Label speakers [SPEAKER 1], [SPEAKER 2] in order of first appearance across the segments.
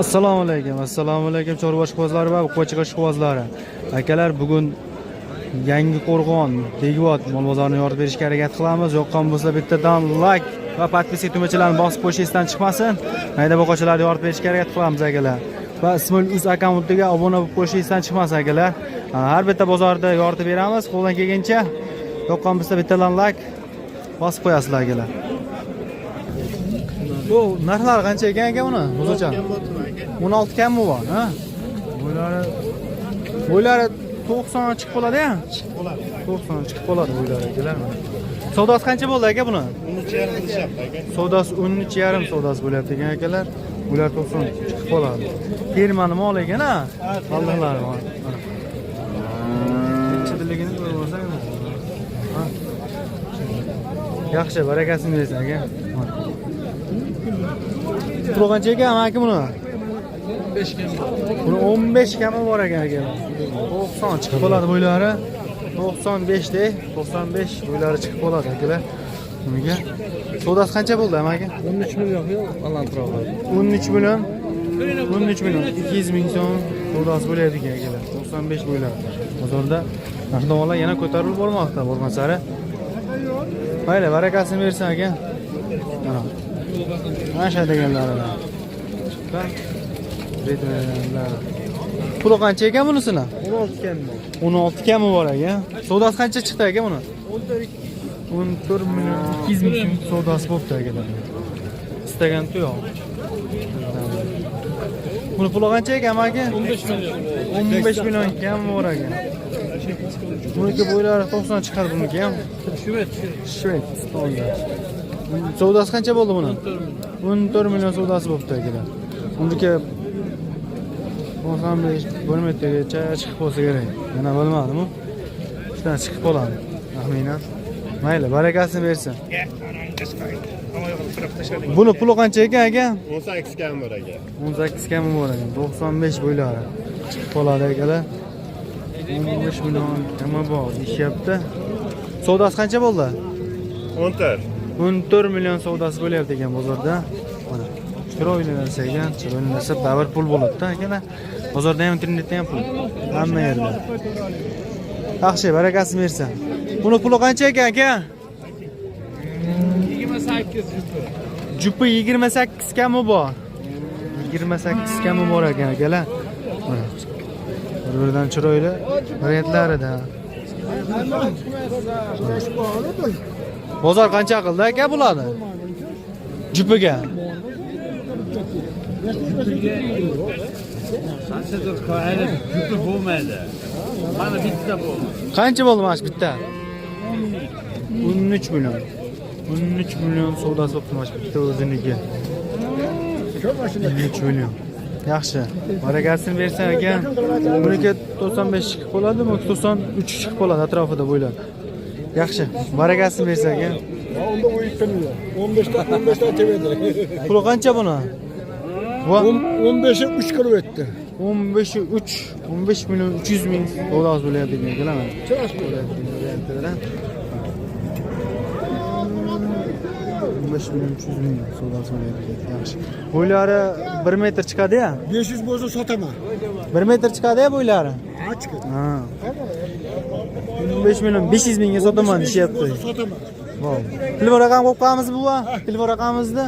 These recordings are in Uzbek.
[SPEAKER 1] Assalomu alaykum chorva ishqibozlari va qo'chiq ishqibozlari. Akalar, bugun Yangi Qo'rg'on, Degvot mol bozorini yoritib berishga harakat qilamiz. Yoqqan bo'lsa bittadan like va podpiska tugmachalarni bosib qo'yish esdan chiqmasin. Mayda boqachalarni yoritib berishga harakat qilamiz akalar. Va Ismoil.uz akkauntiga obuna bo'lib qo'yish esdan chiqmasin akalar. Har bitta bozorda yoritib beramiz. Qo'ldan kelgancha yoqqan bo'lsa bittadan like bosib qo'yasizlar akalar. Bu narxlar qancha ekan aka buni? O'zcha 16 kammi bor, ha? Bo'ylari 90 chiqib qoladi-ya? Chiqib qoladi. 90 chiqib qoladi bo'ylari akalar. Savdosi qancha bo'ldi aka buni? 13,5 qilishyapti aka. Savdosi 13,5 savdosi bo'lyapti ekan akalar. Bular 90 chiqib qoladi. Fermani mol ekan-a? Allohlari bor. Chidilligini ko'rsangiz. Ha. Yaxshi, barakasini bersin aka. Pul qancha ekan aka buni? 15 kam. Buni 15 kami bor ekan aka. 90 chiqib qoladi bo'ylari. 95 de, 95 bo'ylari chiqib qoladi akalar. Nimaga? Savdosi qancha bo'ldi aka? 13 million yo'q, balandroq. 13 million. 13 million 200 ming so'm savdosi bo'lyapti ekan akalar. 95 bo'ylari. Bozorda narx-navolar yana ko'tarilib bormoqda, bormasari. Mayli, barakasini bersin aka. Mana. Mana deganlari. Puli qancha ekan bunisini? 16 kam. 16 kami bor ekan. Savdosi qancha chiqdi aka buni? 14 million 200 ming savdosi bo'pti akalar. Istagan yo'q. Buni puli qancha ekan aka? 15 million. 15 million kam bor ekan. Buniki bo'ylari 90 chiqadi buniki ham. Shved. Savdosi qancha bo'ldi buni? 14 million savdosi bo'pti akalar. Uniki 95 bo'lmaydigacha chiqib qolsa kerak. Yana bilmadim-ku. Shundan chiqib qoladi. Taxminan. Mayli, barakasini bersin. Buni puli qancha ekan aka?
[SPEAKER 2] 18 kam bor aka.
[SPEAKER 1] 18 kami bor ekan. 95 bo'ylari chiqib qoladi akalar. 15 million kami bor deyapti. Savdosi qancha bo'ldi? 14 million savdosi bo'lyapti ekan bozorda. Mana chiroyli narsa ekan, chiroyli narsa davr pul bo'ladi-da akalar. Bozorda ham, internetda ham pul. Hamma yerda. Yaxshi, barakasini bersin. Buni puli qancha ekan aka?
[SPEAKER 3] 28
[SPEAKER 1] jupi 28 kami bor. 28 kami bor ekan akalar. Mana. Bir-biridan chiroyli variantlarida. Bozor qancha qildi aka bularni? Jupiga.
[SPEAKER 3] Qanchadir qo'yadi, jupi bo'lmaydi. Mana bitta bo'ldi.
[SPEAKER 1] Qancha bo'ldi mana bitta? 13 million. 13 million savdosi bo'libdi mana bitta o'ziniki. 13 million. Yaxshi. Barakasini bersin aka. Buniki 95 chiqib qoladi, bu 93 chiqib qoladi atrofida bo'ylab. Yaxshi. Barakasini bersin aka.
[SPEAKER 2] Unda o'yitdim. 15 ta tevedi.
[SPEAKER 1] Puli qancha buni?
[SPEAKER 2] 15'e 3 kilo etti.
[SPEAKER 1] 15'i 3, 15 milyon 300 ming savdosi bo'lyapti ekan, bilaman.
[SPEAKER 2] Chiroq bo'lyapti.
[SPEAKER 1] 15 milyon 300 ming savdosi bo'lyapti. Yaxshi. Bo'ylari 1 metr chiqadi-ya?
[SPEAKER 2] 500 bo'lsa sotaman.
[SPEAKER 1] 1 metr chiqadi-ya bo'ylari?
[SPEAKER 2] Ha, chiqadi.
[SPEAKER 1] Ha. 15 milyon 500 mingga sotaman deyapti.
[SPEAKER 2] Sotaman.
[SPEAKER 1] Voy. Telefon raqam qo'yib qo'yamiz bu? Telefon raqamimizni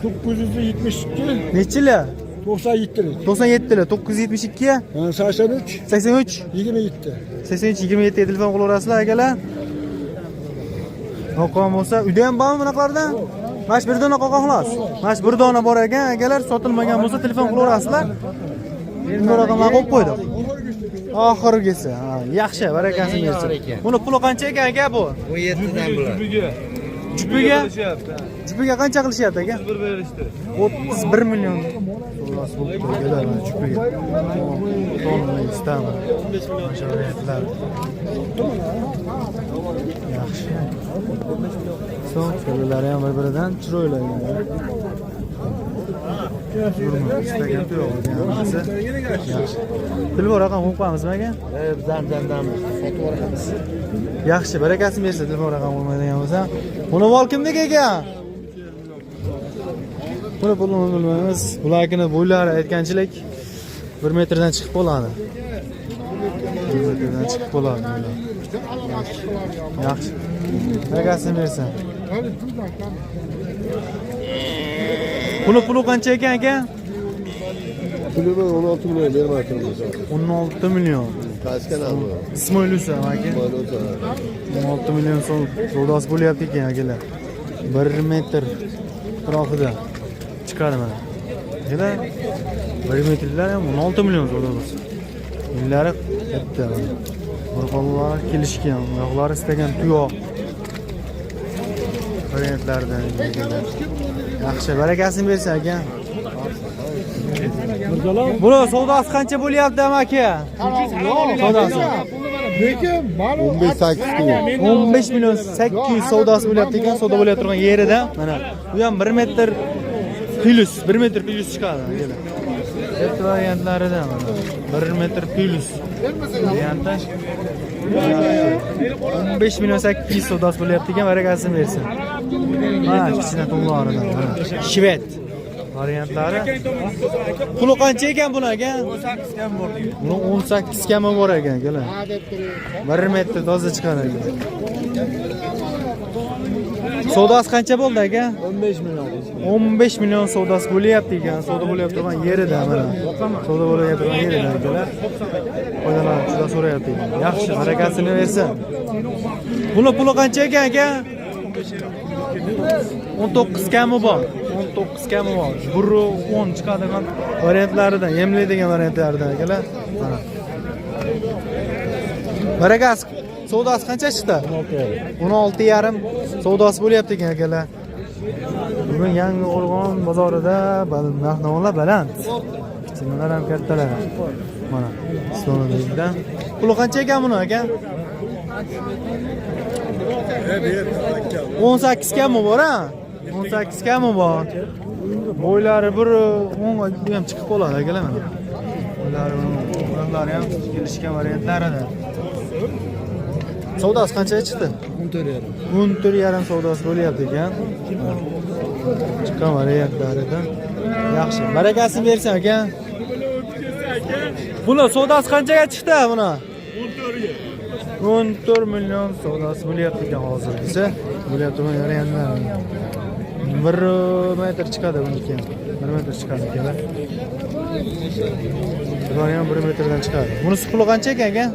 [SPEAKER 2] 972
[SPEAKER 1] nechilar?
[SPEAKER 2] 97.
[SPEAKER 1] 97lar 972
[SPEAKER 2] 83
[SPEAKER 1] 83
[SPEAKER 2] 27.
[SPEAKER 1] 83 27 telefon qilaverasizlar akalar. Qo'qon bo'lsa, uyda ham bormi bunaqalardan? Mash bir dona qo'qon xolos. Mash bir dona bor ekan, akalar sotilmagan bo'lsa telefon qilaverasizlar. Endi raqamni qo'yib qo'ydik. Oxirgisi. Ha, yaxshi, barakasini bersin. Buni puli qancha ekan aka bu?
[SPEAKER 3] 17 dan bular.
[SPEAKER 1] Jupiga? Jupiga qancha qilishyapti aka?
[SPEAKER 3] 31 berishdi.
[SPEAKER 1] 31 million. Xolos bo'lib turgan jupiga. To'g'ri istaman. 15 million sharoitlar. Yaxshi. So'ng qo'llari ham bir-biridan chiroyli ekan. Istagan yo'q ekan. Yaxshi. Telefon raqam qo'yib qo'yamizmi aka?
[SPEAKER 2] Bizdan sotib olamiz.
[SPEAKER 1] Yaxshi, barakasini bersin, telefon raqam bo'lmaydigan bo'lsa. Buni vol kimniki ekan? Buni pulini bilmaymiz. Bularning bo'ylari aytganchilik 1 metrdan chiqib qoladi. 1 metrdan chiqib qoladi. Yaxshi. Bagasini bersin. Puli qancha ekan aka?
[SPEAKER 2] Puli 16 milyon bermoqchimiz.
[SPEAKER 1] 16 million.
[SPEAKER 2] Qaysikan abi?
[SPEAKER 1] Ismoilusa aka. 16 million so'm savdosi bo'lyapti ekan akalar. 1 metr atrofida chiqadi mana. Yana 1 metrlar ham 16 million savdosi. Yillari katta. Qo'llar kelishgan, oyoqlari istagan tuyoq. Variantlardan. Yaxshi, barakasini bersin aka. Buni savdosi qancha bo'lyapti aka? Savdosi.
[SPEAKER 2] Lekin ma'lum
[SPEAKER 1] 15 million 800 savdosi bo'lyapti ekan, savdo bo'layotgan turgan yerida. Mana bu ham 1 metr plus, 1 metr plus chiqadi. Katta variantlaridan mana 1 metr plus. Variantda 15 million 800 savdosi bo'lyapti ekan, barakasini bersin. Mana kichkina to'nlaridan. Shved variantlari. Puli qancha ekan buni aka?
[SPEAKER 3] 18 kam bor deydi.
[SPEAKER 1] Buni 18 kami bor ekan, kelar. 1 metr toza chiqadi ekan. Savdosi qancha bo'ldi aka?
[SPEAKER 2] 15 milyon.
[SPEAKER 1] 15 million savdosi bo'lyapti ekan, savdo bo'layotgan turgan yerida mana. Savdo bo'layotgan turgan yerida akalar. Foydalanib juda so'rayapti ekan. Yaxshi, barakasini bersin. Buni puli qancha ekan aka? 19 kami bor. 19 kami bor. 1.10 chiqadigan variantlaridan, yemlaydigan variantlaridan akalar. Mana. Barakasi savdosi qancha chiqdi? 16,5 savdosi bo'lyapti ekan akalar. Bugun yangi Qo'rg'on bozorida narx-navolar baland. Kichkinalar ham kattalar. Mana, Islomiydan. Puli qancha ekan buni aka? 18 kami bor ha? 18 kami bor. Bo'ylari 1.10 ham chiqib qoladi akalar mana. Bo'ylari ham kelishgan variantlarida. Savdosi qancha chiqdi? 14,5 savdosi bo'lyapti ekan. Chiqqan variantlaridan. Yaxshi. Barakasini bersin aka. Buni savdosi qanchaga chiqdi buni? 14 million savdosi bo'lyapti ekan hozirgacha. Bo'lyapti buni variantlar. 1 metr chiqadi buniki. 1 metr chiqadi akalar. Bular ham 1 metrdan chiqadi. Buni puli qancha ekan aka?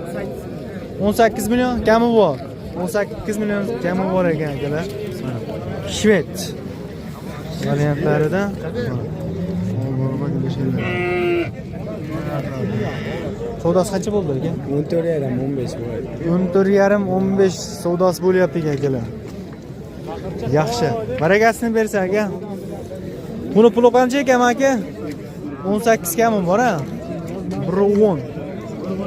[SPEAKER 1] 18 million kami bor. 18 million kami bor ekan akalar. Shved variantlaridan. Savdosi qancha bo'ldi aka?
[SPEAKER 2] 14,5 15 bo'ldi.
[SPEAKER 1] 14,5 savdosi bo'lyapti ekan akalar. Yaxshi. Barakasini bersin aka. Buni puli qancha ekan aka? 18 kami bor ha? 1.10.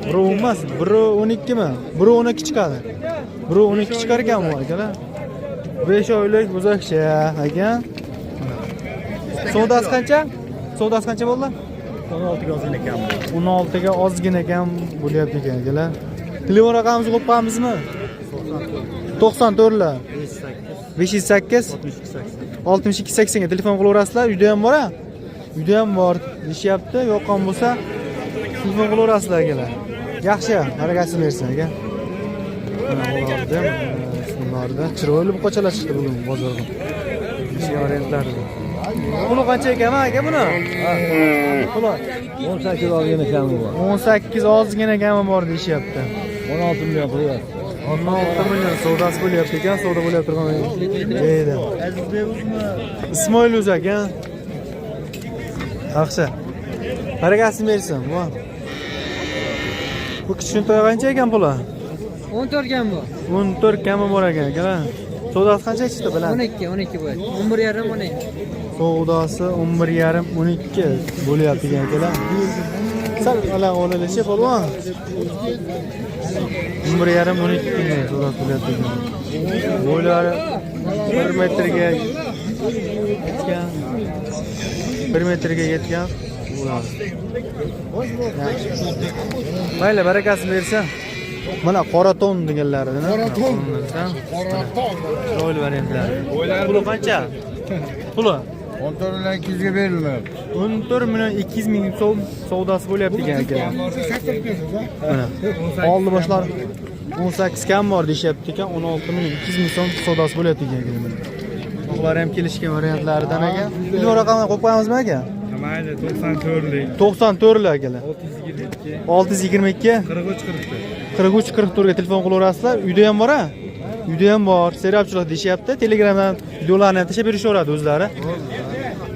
[SPEAKER 1] 1.10 emas, 1.12 mi? 1.12 chiqadi. 1.12 chiqar ekan bu akalar. 5 oylik buzakcha aka. Savdosi qancha? Savdosi qancha bo'ldi?
[SPEAKER 3] 16 ga ozgina kam.
[SPEAKER 1] 16 ga ozgina kam bo'lyapti ekan akalar. Telefon raqamimizni qo'yib qo'yamizmi? 94lar 508 62 80 ga telefon qilaverasizlar. Uyda ham bor-a? Uyda ham bor deyapti. Yo'qon bo'lsa telefon qilaverasizlar akalar. Yaxshi, barakasini bersin aka. Bunlarda chiroyli buqachalar chiqdi bugun bozorga. Ish variantlarida. Puli qancha ekan aka buni? Puli
[SPEAKER 2] 18 ozgina kami bor.
[SPEAKER 1] 18 ozgina kami bor deyapti.
[SPEAKER 2] 16 million qilyapti.
[SPEAKER 1] 16 million savdosi bo'lyapti ekan, savdo bo'lyapti turgan joyda. Ismoiluz aka. Yaxshi. Barakasini bersin. Bu kichkina to'y qancha ekan puli?
[SPEAKER 4] 14 kam bor.
[SPEAKER 1] 14 kami bor ekan akalar. Savdosi qancha chiqdi bilan?
[SPEAKER 4] 12 bo'ladi. 11,5 12.
[SPEAKER 1] Savdosi 11,5 12 bo'lyapti ekan akalar. Sal ala olalishi polvon. 11,5 12 kunga savdosi bo'lyapti ekan. Bo'ylari 1 metrga yetgan. 1 metrga yetgan. Mayli, barakasini bersin. Mana qora ton deganlaridan.
[SPEAKER 2] Qora ton.
[SPEAKER 1] Chiroyli variantlar. Puli qancha? Puli
[SPEAKER 2] 14 milyon 200'e verilmiyor.
[SPEAKER 1] 14 milyon 200 ming so'm savdosi bo'lyapti ekan aka. Mana oldi boshlar 18 kam bor deyapti ekan, 16 milyon 200 ming so'm savdosi bo'lyapti ekan. Ular ham kelishgan variantlaridan aka. Video raqamini qo'yib qo'yamizmi aka?
[SPEAKER 3] Mayli 94lik
[SPEAKER 1] 94 lar akalar.
[SPEAKER 3] 622
[SPEAKER 1] 622
[SPEAKER 3] 43 44
[SPEAKER 1] 43 44 ga telefon qilaverasizlar. Uyda ham bor-a? Uyda ham bor. Serialchilik deyapti. Telegramdan videolarni ham tashlab berishaveradi o'zlari.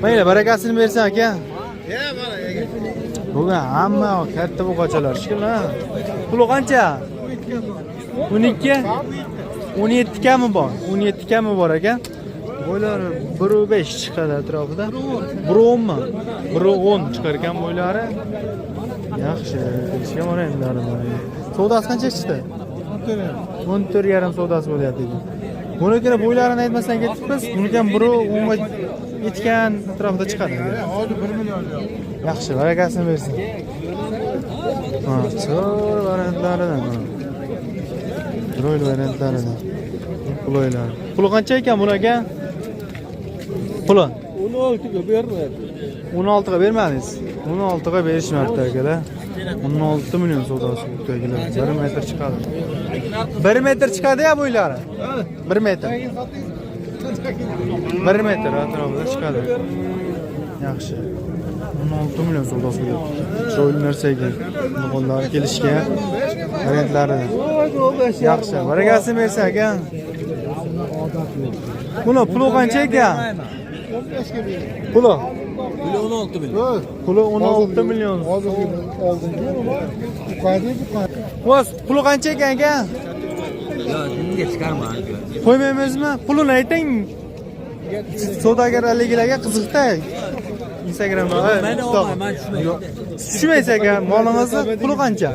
[SPEAKER 1] Mayli, barakasini bersin aka. Bugun hamma katta buqachalar shikillar. Puli qancha? 12. 17 kami bor. 17 kami bor aka. Bo'ylari 1.5 chiqadi atrofida. 1.10 mi? 1.10 chiqar ekan bo'ylari. Yaxshi, ishga boraylar. Savdosi qancha chiqdi? 14,5 savdosi bo'lyapti. Bunikini bo'ylarini aytmasdan ketdik biz. Buniki ham 1.10 ga yetgan atrofida chiqadi.
[SPEAKER 2] Hozir 1 million.
[SPEAKER 1] Yaxshi, barakasini bersin. Ha, zo'r variantlaridan. Droid variantlaridan. Puloylar. Puli qancha ekan bularga? Puli
[SPEAKER 2] 16 ga bermaydi.
[SPEAKER 1] 16 ga bermadingiz. 16 ga berishmabdi akalar. 16 million savdosi bo'lyapti akalar. 1 metr chiqadi. 1 metr chiqadi-ya bo'ylari. 1 metr. 1 metr atrofida chiqadi. Yaxshi. 16 million savdosi bo'lyapti. Chiroyli narsa ekan. Qo'llari kelishgan variantlaridan. Yaxshi, barakasini bersin aka. Buni puli qancha ekan? Puli
[SPEAKER 2] 16 million.
[SPEAKER 1] Puli 16 million.
[SPEAKER 2] Hozir oldingi
[SPEAKER 1] Vos, puli qancha ekan aka?
[SPEAKER 4] Bunga chiqarma.
[SPEAKER 1] Qo'ymaymizmi? Pulini ayting. Savdogarlarga qiziqda. Instagramda.
[SPEAKER 4] Men olmayman shuni.
[SPEAKER 1] Tushmaysiz aka, molingizni puli qancha?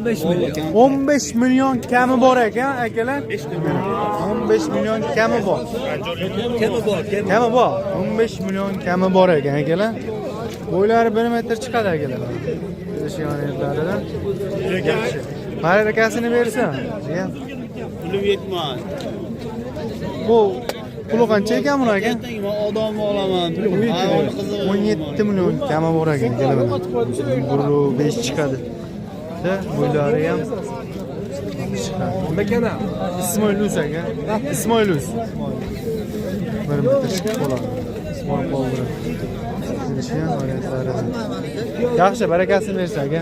[SPEAKER 4] 15 million.
[SPEAKER 1] 15 million kami bor ekan akalar. 15 million kami bor. Kami bor. 15 million kami bor ekan akalar. Bo'ylari 1 metr chiqadi akalar. Kelishganlaridan. Yaxshi. Barakasini bersin.
[SPEAKER 3] Pulim yetmas.
[SPEAKER 1] Bu puli qancha ekan buni aka?
[SPEAKER 3] Odam olaman.
[SPEAKER 1] 17 million kami bor ekan akalar. 1.5 chiqadi. Bo'ylari ham chiqadi. Ismoilus aka. Ismoilus. 1 metr chiqib qoladi. Ismoil qoldirib. Kelishgan variantlaridan. Yaxshi, barakasini bersin aka.